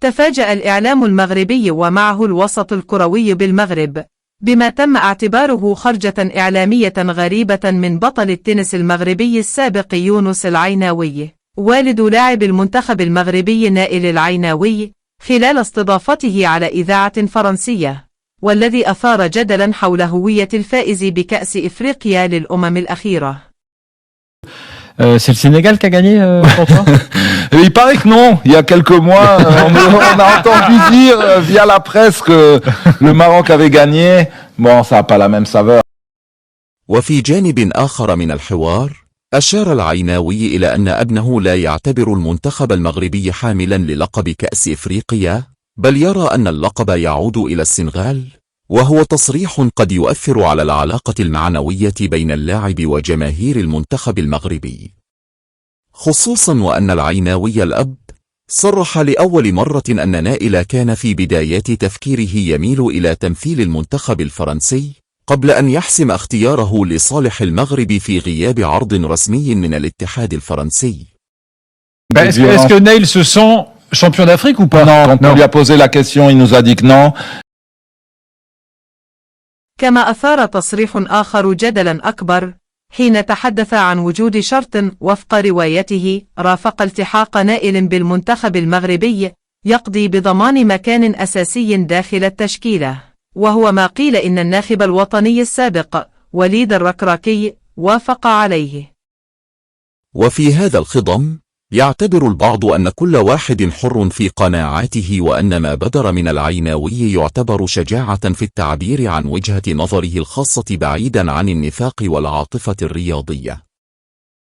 تفاجأ الإعلام المغربي ومعه الوسط الكروي بالمغرب بما تم اعتباره خرجة إعلامية غريبة من بطل التنس المغربي السابق يونس العيناوي والد لاعب المنتخب المغربي نائل العيناوي خلال استضافته على إذاعة فرنسية، والذي أثار جدلا حول هوية الفائز بكأس إفريقيا للأمم الأخيرة. C'est le Sénégal qui a gagné pour toi? Il paraît que non. Il y a quelques mois, on a entendu dire via la presse que le Maroc avait gagné. Bon, ça n'a pas la même saveur. وفي جانب آخر من الحوار، أشار العيناوي إلى أن ابنه لا يعتبر المنتخب المغربي حاملا للقب كأس إفريقيا، بل يرى أن اللقب يعود إلى السنغال، وهو تصريح قد يؤثر على العلاقة المعنوية بين اللاعب وجماهير المنتخب المغربي، خصوصا وأن العيناوي الأب صرح لأول مرة أن نائل كان في بدايات تفكيره يميل إلى تمثيل المنتخب الفرنسي قبل أن يحسم اختياره لصالح المغرب في غياب عرض رسمي من الاتحاد الفرنسي. Est-ce que Nail se sent champion d'Afrique ou pas? Non, quand on lui a posé la question, il nous a dit que non. كما أثار تصريح آخر جدلا أكبر حين تحدث عن وجود شرط وفق روايته رافق التحاق نائل بالمنتخب المغربي يقضي بضمان مكان أساسي داخل التشكيلة، وهو ما قيل إن الناخب الوطني السابق وليد الركراكي وافق عليه. وفي هذا الخضم يعتبر البعض أن كل واحد حر في قناعاته، وأن ما بدر من العيناوي يعتبر شجاعة في التعبير عن وجهة نظره الخاصة بعيدا عن النفاق والعاطفة الرياضية.